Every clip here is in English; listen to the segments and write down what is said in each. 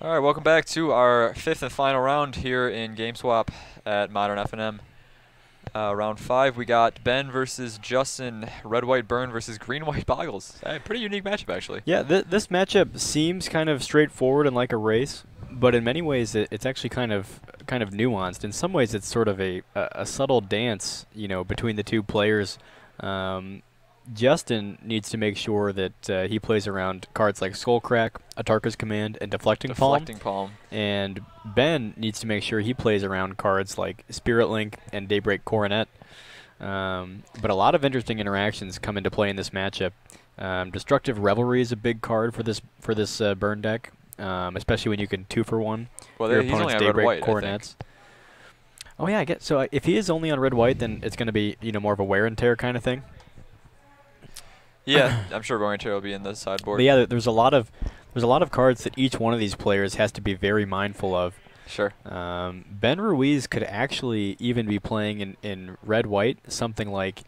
All right, welcome back to our fifth and final round here in GameSwap at Modern FNM. Round 5, we got Ben versus Justin, Red-White Burn versus Green-White Bogles. Pretty unique matchup, actually. Yeah, this matchup seems kind of straightforward and like a race, but in many ways it's actually kind of nuanced. In some ways, it's sort of a subtle dance, between the two players. Justin needs to make sure that he plays around cards like Skullcrack, Atarka's Command, and Deflecting Palm. And Ben needs to make sure he plays around cards like Spirit Link and Daybreak Coronet. But a lot of interesting interactions come into play in this matchup. Destructive Revelry is a big card for this burn deck, especially when you can 2-for-1 well, your he's opponent's only on Daybreak red-white, Coronets. Oh yeah, I get. So if he is only on red-white, then it's going to be more of a wear and tear kind of thing. Yeah, I'm sure wear and tear will be in the sideboard. But yeah, there's a lot of cards that each one of these players has to be very mindful of. Sure. Ben Ruiz could actually even be playing in red-white something like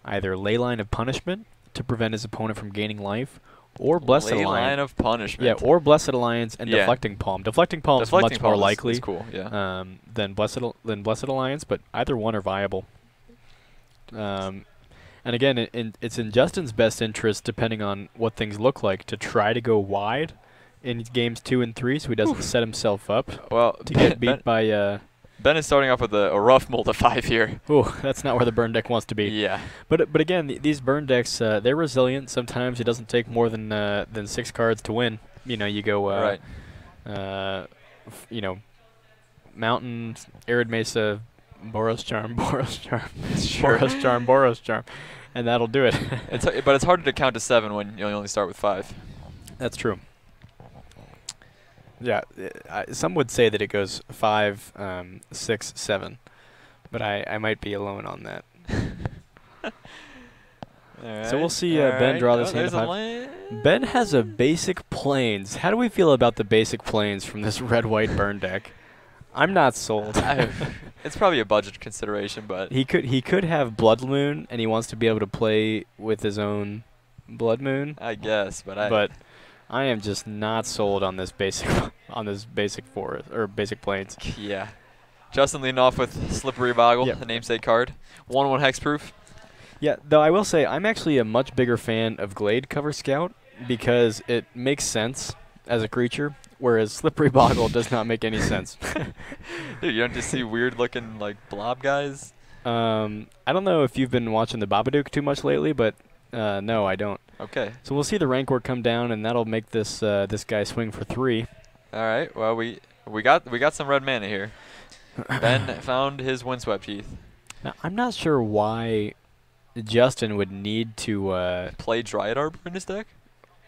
either Leyline of Punishment to prevent his opponent from gaining life, or Blessed Alliance. Leyline of Punishment. Yeah, or Blessed Alliance and Deflecting Palm. Deflecting Palm is much more likely is cool, yeah. than Blessed Alliance, but either one are viable. And again, it's in Justin's best interest, depending on what things look like, to try to go wide in games 2 and 3, so he doesn't set himself up to get beat by. Ben is starting off with a rough mold of 5 here. Ooh, that's not where the burn deck wants to be. Yeah. But again, these burn decks, they're resilient. Sometimes it doesn't take more than 6 cards to win. You go Mountain, Arid Mesa, Boros Charm, Boros Charm, Sure. Boros Charm, Boros Charm, and that'll do it. But it's harder to count to 7 when you only start with 5. That's true. Yeah, some would say that it goes 5, 6, 7, but I might be alone on that. So we'll see Ben draw this hand of 5. Ben has a basic plains. How do we feel about the basic plains from this red-white burn deck? I'm not sold. It's probably a budget consideration, but he could have Blood Moon, and he wants to be able to play with his own Blood Moon. I guess, but I am just not sold on this basic forest or basic plains. Yeah, Justin leading off with Slippery Boggle, the namesake card, 1/1 hexproof. Yeah, though I will say I'm actually a much bigger fan of Glade Cover Scout because it makes sense as a creature. Whereas Slippery Boggle does not make any sense. Dude, you don't just see weird-looking like blob guys. I don't know if you've been watching the Babadook too much lately, but no, I don't. Okay. So we'll see the Rancor come down, and that'll make this this guy swing for 3. All right. Well, we got some red mana here. Ben found his Windswept Heath. Now, I'm not sure why Justin would need to play Dryad Arbor in his deck.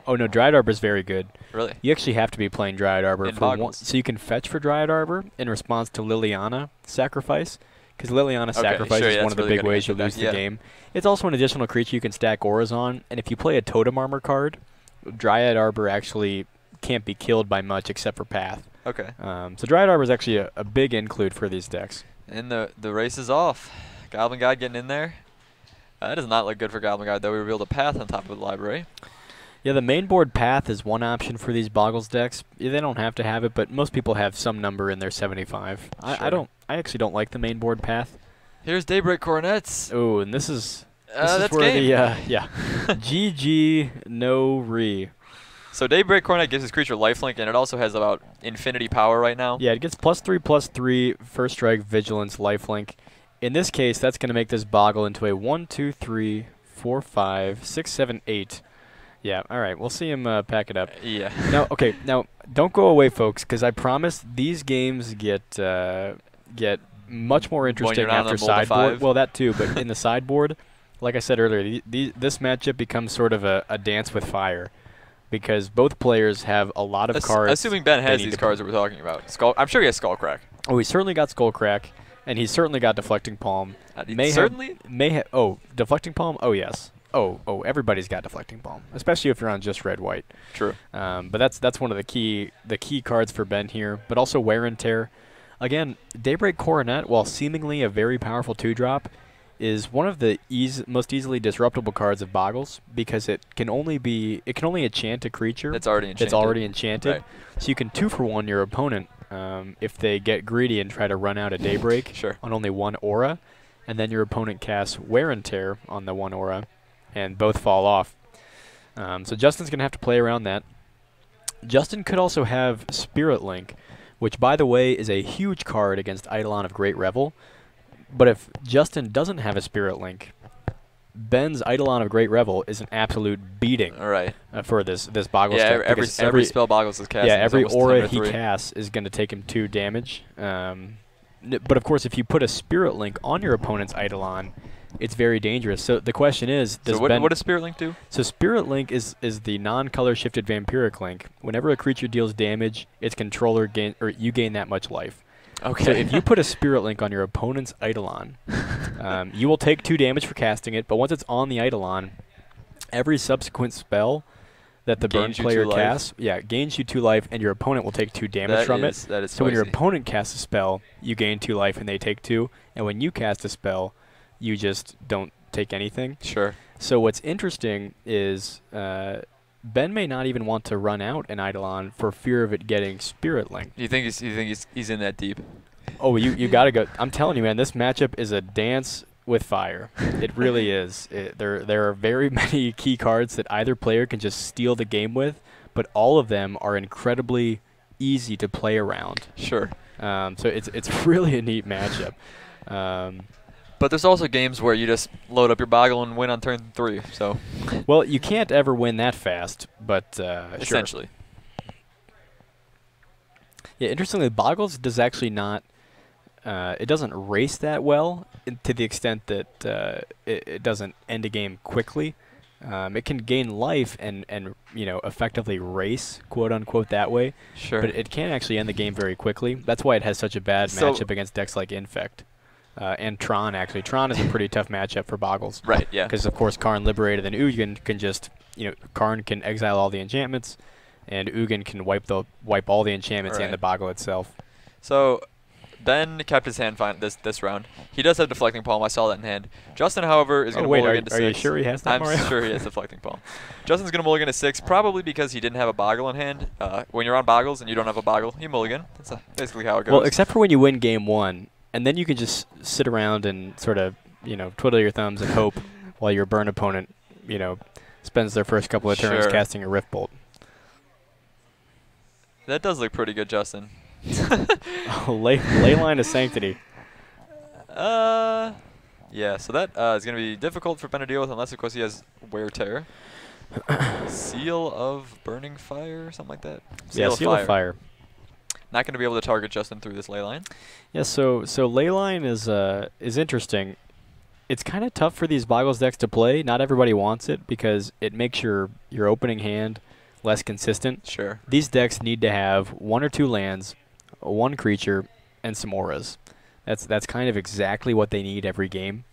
Oh no, Dryad Arbor is very good. Really? You actually have to be playing Dryad Arbor for one, so you can fetch for Dryad Arbor in response to Liliana Sacrifice, because Liliana Sacrifice is one of the big ways you lose the game. It's also an additional creature you can stack auras on, and if you play a Totem Armor card, Dryad Arbor actually can't be killed by much except for Path. Okay. So Dryad Arbor is actually a big include for these decks. And the race is off. Goblin Guide getting in there. That does not look good for Goblin Guide, though. We revealed a Path on top of the library. Yeah, the main board Path is one option for these Boggles decks. Yeah, they don't have to have it, but most people have some number in their 75. Sure. I actually don't like the main board Path. Here's Daybreak Coronets. Oh, and this is that's where game. GG no re. So Daybreak Coronet gives his creature lifelink, and it also has about infinity power right now. Yeah, it gets +3/+3 first strike, vigilance, lifelink. In this case, that's going to make this Boggle into a 1, 2, 3, 4, 5, 6, 7, 8. Yeah, all right. We'll see him pack it up. Yeah. Now, don't go away, folks, because I promise these games get much more interesting after sideboard. Well, that too, but in the sideboard, like I said earlier, this matchup becomes sort of a dance with fire, because both players have a lot of cards. Assuming Ben has these cards that we're talking about. I'm sure he has Skullcrack. Oh, he's certainly got Skullcrack, and he's certainly got Deflecting Palm. Certainly? Deflecting Palm? Oh, yes. Oh, everybody's got Deflecting Palm, especially if you're on just red-white. True. But that's one of the key cards for Ben here, but also Wear and Tear. Again, Daybreak Coronet, while seemingly a very powerful 2-drop, is one of the most easily disruptible cards of Bogles because it can only enchant a creature that's already enchanted. Right. So you can 2-for-1 your opponent if they get greedy and try to run out a Daybreak on only one aura, and then your opponent casts Wear and Tear on the one aura, and both fall off. So Justin's going to have to play around that. Justin could also have Spirit Link, which, by the way, is a huge card against Eidolon of Great Revel. But if Justin doesn't have a Spirit Link, Ben's Eidolon of Great Revel is an absolute beating for this Bogles deck. Every spell Bogles is casting. Yeah, every aura he casts is going to take him 2 damage. But of course, if you put a Spirit Link on your opponent's Eidolon, it's very dangerous. So the question is, does what does Spirit Link do? So Spirit Link is the non-color shifted vampiric link. Whenever a creature deals damage, its controller you gain that much life. Okay. So if you put a Spirit Link on your opponent's Eidolon, you will take 2 damage for casting it, but once it's on the Eidolon, every subsequent spell that the burn player casts gains you 2 life, and your opponent will take 2 damage from it. That is so when your opponent casts a spell, you gain 2 life and they take 2, and when you cast a spell, you just don't take anything. Sure. So what's interesting is Ben may not even want to run out an Eidolon for fear of it getting Spirit Link. You think he's in that deep? Oh, you gotta go. I'm telling you, man, this matchup is a dance with fire. It really is. There are very many key cards that either player can just steal the game with, but all of them are incredibly easy to play around. Sure. So it's really a neat matchup. But there's also games where you just load up your Boggle and win on turn 3. So. Well, you can't ever win that fast, but essentially. Sure. Yeah, interestingly, Boggles does actually not. It doesn't race that well to the extent that it doesn't end a game quickly. It can gain life and effectively race, quote unquote, that way. Sure. But it can actually end the game very quickly. That's why it has such a bad matchup against decks like Infect. And Tron, actually. Tron is a pretty tough matchup for Boggles. Right, yeah. Because, of course, Karn Liberated and Ugin can just, Karn can exile all the enchantments, and Ugin can wipe all the enchantments and the Boggle itself. So, Ben kept his hand fine this round. He does have Deflecting Palm. I saw that in hand. Justin, however, is going to mulligan to 6. Are you sure he has that, Mario? I'm sure he has Deflecting Palm. Justin's going to mulligan to 6, probably because he didn't have a Boggle in hand. When you're on Boggles and you don't have a Boggle, you mulligan. That's basically how it goes. Well, except for when you win game 1. And then you can just sit around and sort of, twiddle your thumbs and hope while your burn opponent, spends their first couple of turns casting a Rift Bolt. That does look pretty good, Justin. Leyline of Sanctity. Yeah, so that is going to be difficult for Ben to deal with unless, of course, he has Wear Tear. Seal of Burning Fire or something like that? Seal of Fire. Not going to be able to target Justin through this Leyline. Yeah, so Leyline is interesting. It's kind of tough for these Boggles decks to play. Not everybody wants it because it makes your opening hand less consistent. Sure. These decks need to have 1 or 2 lands, 1 creature, and some auras. That's kind of exactly what they need every game.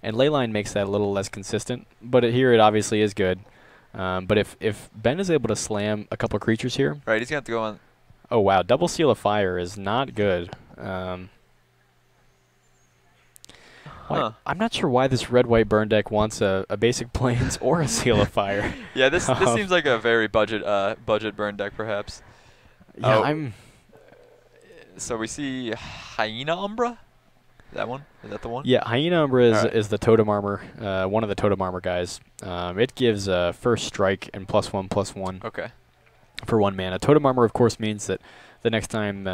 And Leyline makes that a little less consistent, but here it obviously is good. But if Ben is able to slam a couple creatures here... Right, he's going to have to go on... Oh, wow. Double Seal of Fire is not good. I'm not sure why this red-white burn deck wants a basic Plains or a Seal of Fire. Yeah, this seems like a very budget burn deck, perhaps. Yeah, So we see Hyena Umbra? That one? Is that the one? Yeah, Hyena Umbra is the Totem Armor, one of the Totem Armor guys. It gives first strike and +1/+1. Okay. For 1 mana. Totem Armor, of course, means that the next time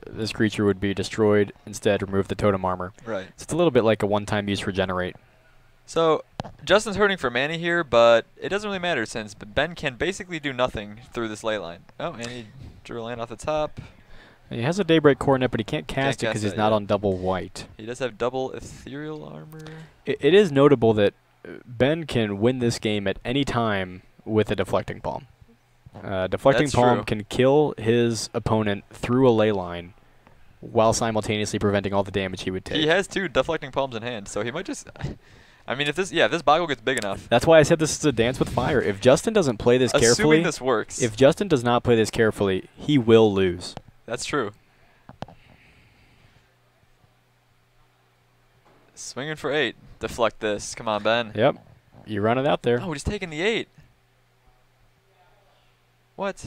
this creature would be destroyed, instead remove the Totem Armor. Right. So it's a little bit like a one-time use Regenerate. So Justin's hurting for mana here, but it doesn't really matter since Ben can basically do nothing through this Leyline. Oh, and he drew a land off the top. He has a Daybreak Coronet, but he can't cast it because he's not on double white. He does have double Ethereal Armor. It is notable that Ben can win this game at any time with a Deflecting Palm. Deflecting Palm can kill his opponent through a Leyline while simultaneously preventing all the damage he would take. He has 2 Deflecting Palms in hand, so he might just... I mean, if this Boggle gets big enough... That's why I said this is a dance with fire. If Justin doesn't play this carefully... Assuming this works. If Justin does not play this carefully, he will lose. That's true. Swinging for 8. Deflect this. Come on, Ben. Yep. You run it out there. Oh, he's taking the 8. What?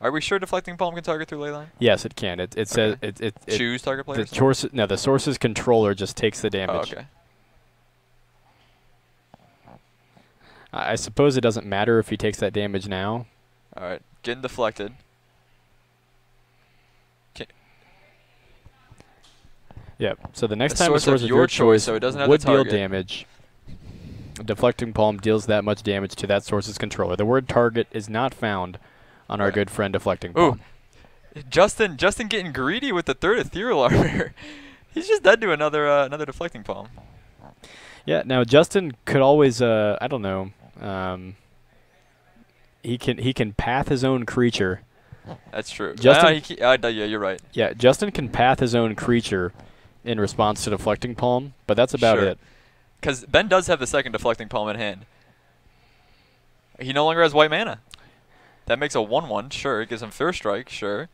Are we sure deflecting palm can target through ley line? Yes, it can. It says it choose target player. The source's controller just takes the damage. Oh, okay. I suppose it doesn't matter if he takes that damage now. All right, getting deflected. Yep. So the next time the source of is your choice, so it doesn't have would the target. deal damage. Deflecting palm deals that much damage to that source's controller. The word target is not found on our good friend deflecting palm. Ooh. Justin getting greedy with the 3rd ethereal armor. He's just dead to another deflecting palm. Yeah. Now Justin could always I don't know. He can path his own creature. That's true. Justin, yeah, you're right. Yeah, Justin can path his own creature in response to deflecting palm, but that's about it. Because Ben does have the 2nd deflecting palm in hand. He no longer has white mana. That makes a 1/1. Sure, it gives him first strike. Sure.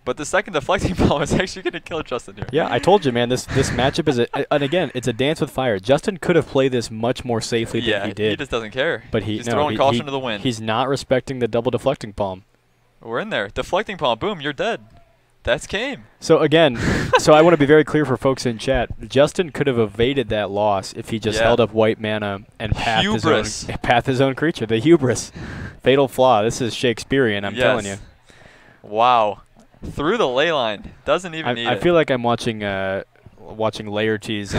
But the 2nd deflecting palm is actually going to kill Justin here. Yeah, I told you, man. This matchup is and again, it's a dance with fire. Justin could have played this much more safely than he did. He just doesn't care. But he's throwing caution to the wind. He's not respecting the double deflecting palm. We're in there. Deflecting palm. Boom, you're dead. That's game. So again, I want to be very clear for folks in chat. Justin could have evaded that loss if he just held up white mana and pathed his own creature. The hubris. Fatal flaw. This is Shakespearean, I'm telling you. Wow. Through the ley line. Doesn't even need it. I feel like I'm watching Laertes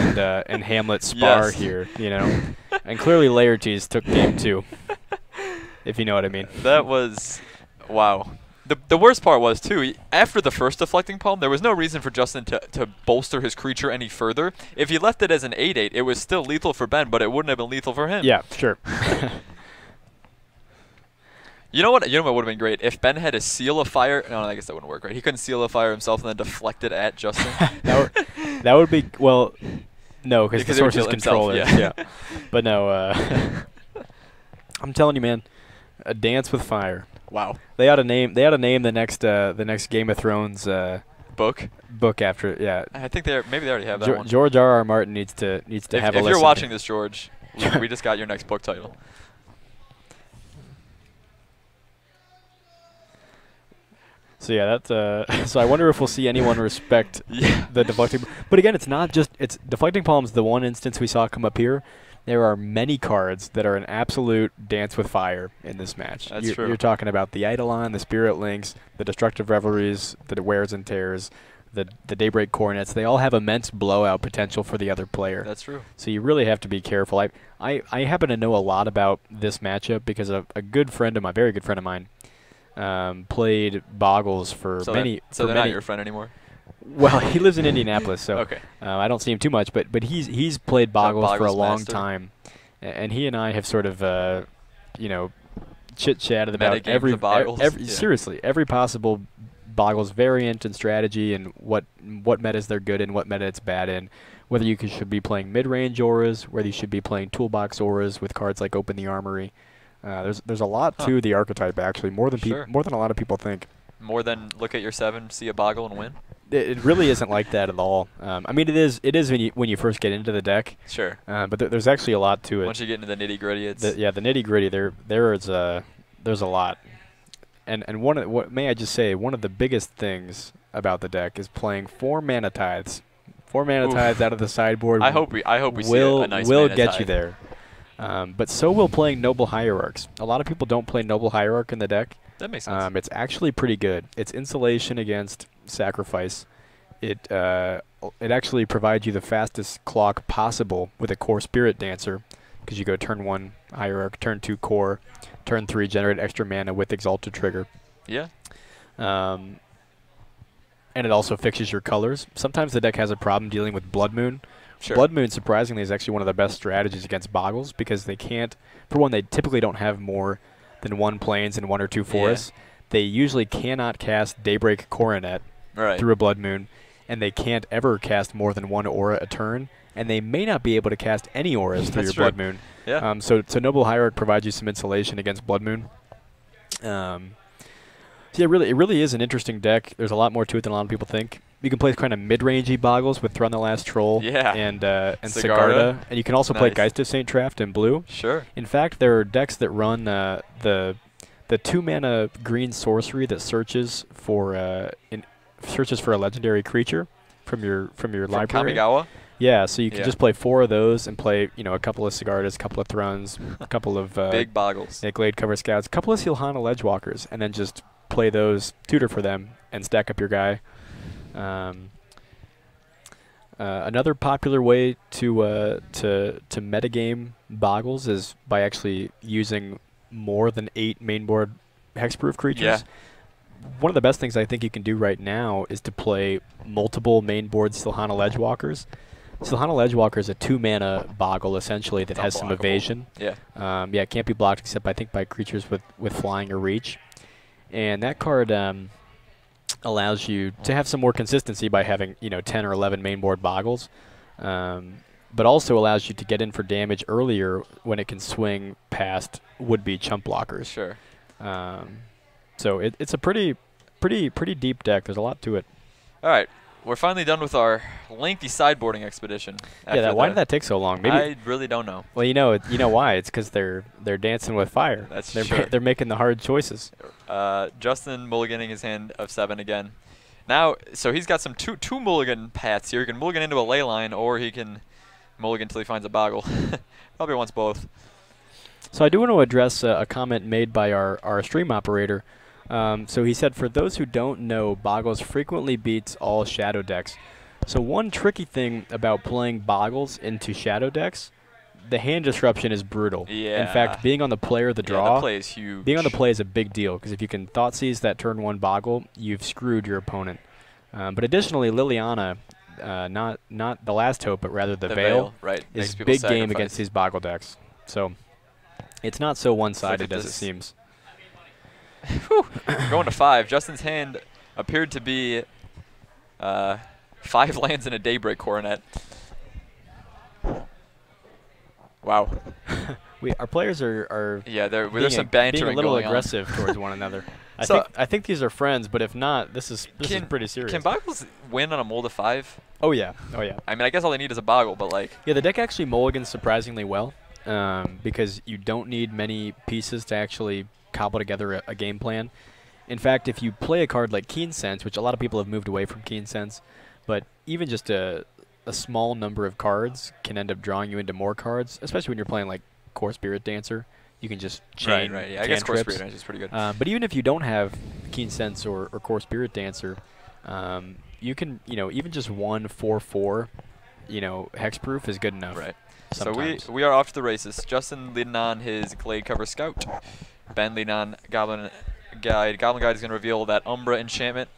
and Hamlet spar here, you know. And clearly Laertes took game 2, if you know what I mean. That was, wow. The worst part was, too, after the first deflecting palm, there was no reason for Justin to bolster his creature any further. If he left it as an 8/8, it was still lethal for Ben, but it wouldn't have been lethal for him. Yeah, sure. You know what would have been great? If Ben had a seal of fire. No, I guess that wouldn't work, right? He couldn't seal of fire himself and then deflect it at Justin. that would be, well, no, because the source is controller. Yeah. But no, I'm telling you, man, a dance with fire. Wow. They ought to name the next Game of Thrones book after. Yeah. I think maybe they already have that one. George R.R. Martin needs to have a listen. If you're watching this, George, we just got your next book title. So yeah, that's so I wonder if we'll see anyone respect the deflecting. But again, it's deflecting palm's the one instance we saw come up here. There are many cards that are an absolute dance with fire in this match. That's true. You're talking about the Eidolon, the Spirit Links, the Destructive Revelries, the Wears and Tears, the Daybreak Coronets. They all have immense blowout potential for the other player. That's true. So you really have to be careful. I happen to know a lot about this matchup because a very good friend of mine played Bogles for many. So they're not your friend anymore? Well, he lives in Indianapolis, so okay. I don't see him too much. But he's played Bogles for a long time, and he and I have sort of chit-chatted about seriously every possible Bogles variant and strategy and what metas they're good in, what meta it's bad in, whether you should be playing mid-range auras, whether you should be playing toolbox auras with cards like Open the Armory. There's a lot to the archetype, actually, more than a lot of people think. More than look at your 7, see a Boggle, and win? It really isn't like that at all. I mean, it is when you first get into the deck. Sure. But there's actually a lot to it. Once you get into the nitty-gritty, it's... the nitty-gritty, there's a lot. And may I just say, one of the biggest things about the deck is playing 4 Mana Tithes. 4 Mana Tithes out of the sideboard. I hope we see a nice will Mana get Tithe. you there. But so will playing Noble Hierarchs. A lot of people don't play Noble Hierarch in the deck. That makes sense. It's actually pretty good. It's insulation against sacrifice. It actually provides you the fastest clock possible with a Core Spirit Dancer, because you go turn 1 Hierarch, turn 2 Core, turn 3 generate extra mana with Exalted Trigger. Yeah. And it also fixes your colors. Sometimes the deck has a problem dealing with Blood Moon. Sure. Blood Moon, surprisingly, is actually one of the best strategies against Bogles, because they can't, for one, they typically don't have more than 1 plains and 1 or 2 forests. Yeah. They usually cannot cast Daybreak Coronet through a Blood Moon, and they can't ever cast more than 1 aura a turn, and they may not be able to cast any auras through your Blood Moon. Yeah. So Noble Hierarch provides you some insulation against Blood Moon. So yeah, it really is an interesting deck. There's a lot more to it than a lot of people think. you can play kind of mid-rangey Bogles with Thrun the Last Troll and Sigarda. And you can also play Geist of St. Traft in blue. Sure. In fact, there are decks that run the 2-mana green sorcery that searches for a legendary creature from your library. Kamigawa? Yeah, so you can just play 4 of those and play, a couple of Sigardas, a couple of Thruns, a couple of big Bogles, Glade Cover Scouts, a couple of Silhana Ledgewalkers, and then just play those, tutor for them, and stack up your guy. Another popular way to metagame Bogles is by actually using more than 8 mainboard hexproof creatures. Yeah. One of the best things I think you can do right now is to play multiple mainboard Silhana Ledgewalkers. Silhana Ledgewalker is a 2-mana Boggle, essentially, that has some evasion. Yeah. It can't be blocked except, I think, by creatures with flying or reach. And that card allows you to have some more consistency by having, 10 or 11 mainboard Boggles, but also allows you to get in for damage earlier when it can swing past would-be chump blockers. Sure. So it's a pretty deep deck. There's a lot to it. All right. We're finally done with our lengthy sideboarding expedition. Yeah, why did that take so long? Maybe I really don't know. Well, you know why? It's because they're dancing with fire. That's They're making the hard choices. Justin mulliganing his hand of 7 again. Now, so he's got some two mulligan paths here. He can mulligan into a ley line, or he can mulligan until he finds a Boggle. Probably wants both. So I do want to address a comment made by our stream operator. So he said, for those who don't know, Boggles frequently beats all shadow decks. So one tricky thing about playing Boggles into shadow decks, the hand disruption is brutal. Yeah. In fact, being on the play or the draw, the play is huge. Being on the play is a big deal, because if you can Thoughtseize that turn 1 Boggle, you've screwed your opponent. But additionally, Liliana, not the Last Hope, but rather the Veil, is big game against these Boggle decks. So it's not so one-sided as it seems. Going to 5. Justin's hand appeared to be 5 lands and a Daybreak Coronet. Wow. Our players are there's some bantering being a little going aggressive towards one another. I think these are friends, but if not, this is pretty serious. Can Boggles win on a mold of 5? Oh yeah. I mean, I guess all they need is a Boggle, but like. Yeah, the deck actually mulligans surprisingly well, because you don't need many pieces to actually cobble together a game plan. In fact, if you play a card like Keen Sense, which a lot of people have moved away from Keen Sense, but even just a small number of cards can end up drawing you into more cards, especially when you're playing like Core Spirit Dancer. You can just chain Right. Yeah, I guess Core Spirit Dancer is pretty good. But even if you don't have Keen Sense or Core Spirit Dancer, you can, even just 1 4/4, hexproof is good enough. Right. Sometimes. So we are off to the races. Justin leading on his Glade Cover Scout. Ben leading on Goblin Guide. Goblin Guide is going to reveal that Umbra enchantment,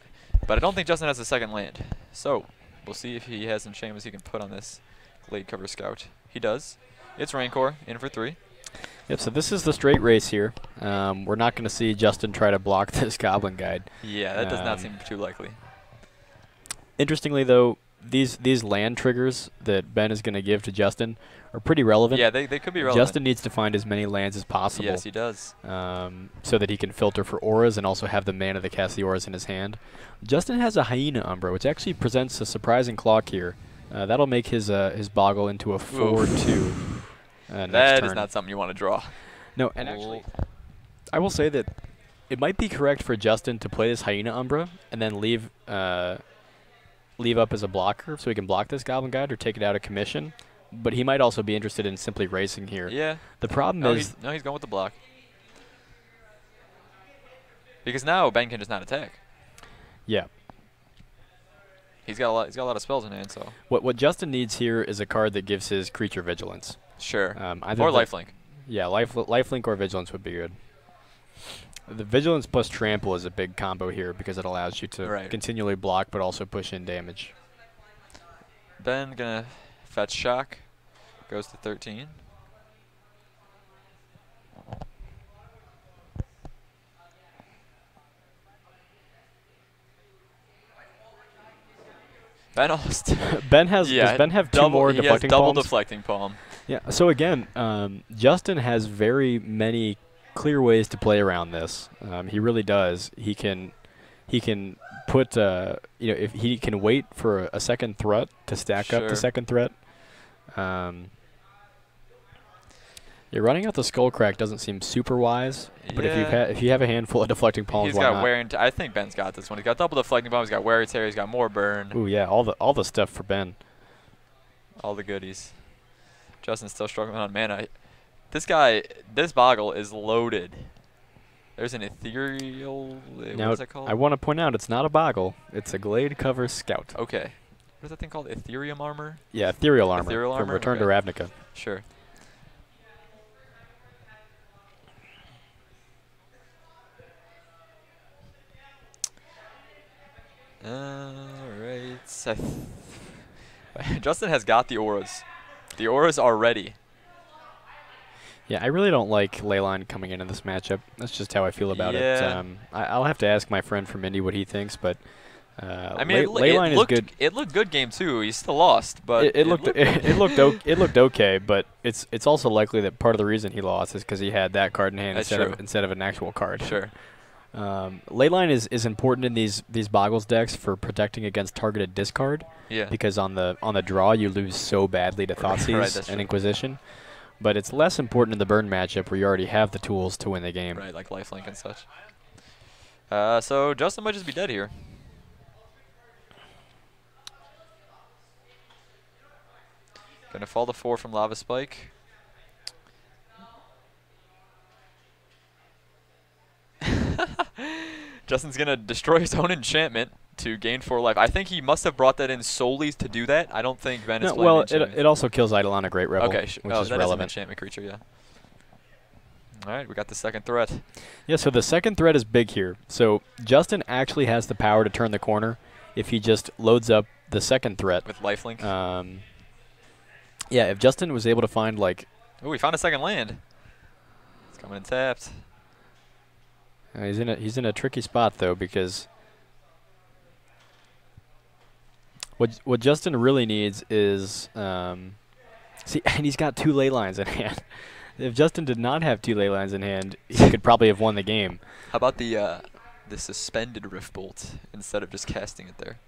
but I don't think Justin has a second land. So we'll see if he has enchantments he can put on this Glade Cover Scout. He does. It's Rancor in for 3. Yep, so this is the straight race here. We're not going to see Justin try to block this Goblin Guide. Yeah, that does not seem too likely. Interestingly, though, these land triggers that Ben is going to give to Justin are pretty relevant. Yeah, they could be relevant. Justin needs to find as many lands as possible. Yes, he does. So that he can filter for auras and also have the mana to cast the auras in his hand. Justin has a Hyena Umbra, which actually presents a surprising clock here. That'll make his Boggle into a 4/2. That is not something you want to draw. No, and actually, I will say that it might be correct for Justin to play this Hyena Umbra and then leave up as a blocker so he can block this Goblin Guide or take it out of commission. But he might also be interested in simply racing here. Yeah. The problem is... he's going with the block. Because now Ben can just not attack. Yeah. He's got a lot of spells in hand, so... What Justin needs here is a card that gives his creature vigilance. Sure. Or lifelink. Yeah, lifelink or vigilance would be good. The vigilance plus trample is a big combo here because it allows you to continually block but also push in damage. Ben gonna fetch shock. Goes to 13. Ben almost. Ben has. Does Ben have two more deflecting palms? Double deflecting palm. Yeah. So again, Justin has very many clear ways to play around this. He really does. He can put, if he can wait for a second threat to stack up the second threat. Yeah, running out the skull crack doesn't seem super wise, but if you have a handful of deflecting palms, he's got wear and tear. I think Ben's got this one. He's got double deflecting palms. He's got wear and tear. He's got more burn. Ooh, yeah, all the stuff for Ben. All the goodies. Justin's still struggling on mana. This Boggle is loaded. There's an ethereal. Now, what is that called? I want to point out it's not a Boggle. It's a Glade Cover Scout. Okay. What is that thing called? Ethereum armor? Yeah, ethereal armor. Ethereal armor? From Return to Ravnica. Sure. Alright. Justin has got the auras. The auras are ready. Yeah, I really don't like Leyline coming into this matchup. That's just how I feel about it. I'll have to ask my friend from Indy what he thinks, but I mean, Leyline is good. It looked good game too. He still lost, but it looked okay. But it's also likely that part of the reason he lost is because he had that card in hand instead of an actual card. Sure. Leyline is important in these Boggles decks for protecting against targeted discard. Yeah. Because on the draw you lose so badly to Thoughtseize and Inquisition. But it's less important in the burn matchup where you already have the tools to win the game. Right, like lifelink and such. So Justin might just be dead here. Gonna fall to 4 from Lava Spike. Justin's gonna destroy his own enchantment to gain 4 life. I think he must have brought that in solely to do that. I don't think Ben is playing enchantment. It also kills Eidolon, Great Rebel, okay, which is that relevant. is an enchantment creature, yeah. All right, we got the second threat. Yeah, so the second threat is big here. So Justin actually has the power to turn the corner if he just loads up the second threat. With lifelink? Yeah, if Justin was able to find, like... Oh, we found a second land. It's coming in tapped. He's in a tricky spot, though, because... What Justin really needs is... see, and he's got 2 ley lines in hand. If Justin did not have 2 ley lines in hand, he could probably have won the game. How about the suspended Rift Bolt instead of just casting it there?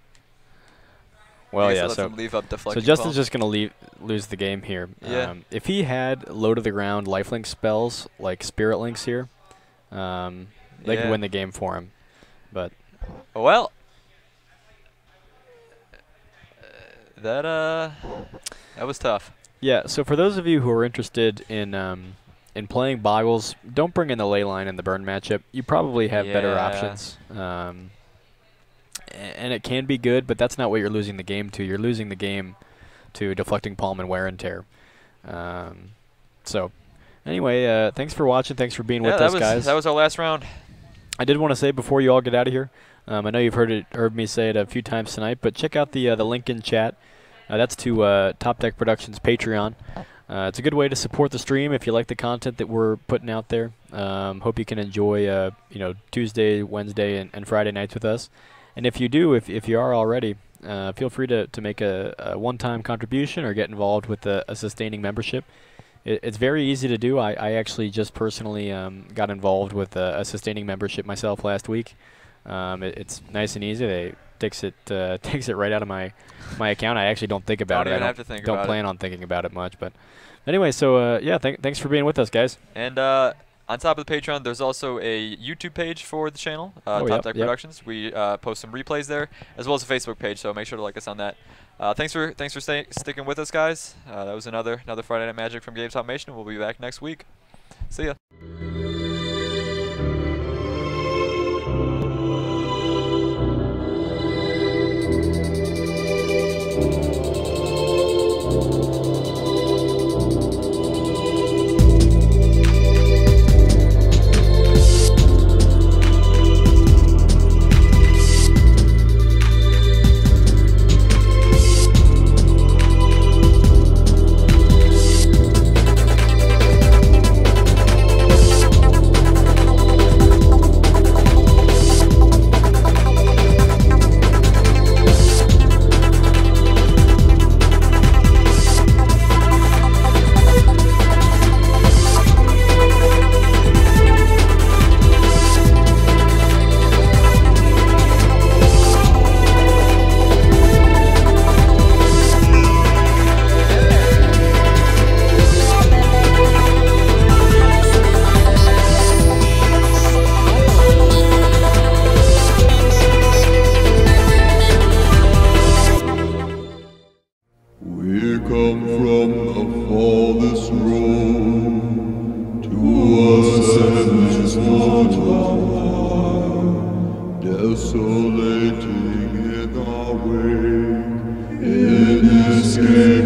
Well, yeah, so Justin's just going to lose the game here. Yeah. If he had low-to-the-ground lifelink spells, like Spirit Links here, they could win the game for him. But well, that was tough. Yeah, so for those of you who are interested in playing Boggles, don't bring in the ley line in the burn matchup. You probably have better options. And it can be good, but that's not what you're losing the game to. You're losing the game to Deflecting Palm and Wear and Tear. So, anyway, thanks for watching. Thanks for being with us, guys. That was our last round. I did want to say before you all get out of here, I know you've heard me say it a few times tonight, but check out the link in chat. That's to Top Deck Productions Patreon. It's a good way to support the stream if you like the content that we're putting out there. Hope you can enjoy Tuesday, Wednesday, and Friday nights with us. And if you do, if you are already, feel free to make a one-time contribution or get involved with a sustaining membership. It's very easy to do. I actually just personally got involved with a sustaining membership myself last week. It's nice and easy. It takes it right out of my account. I actually don't think about it. I don't plan on thinking about it much. But anyway, so yeah, thanks for being with us, guys. And on top of the Patreon, there's also a YouTube page for the channel, Top Deck Productions. We post some replays there, as well as a Facebook page. So make sure to like us on that. Thanks for sticking with us, guys. That was another Friday Night Magic from GameSwap Mason. We'll be back next week. See ya. there's not a one, desolating in our wake, in escape.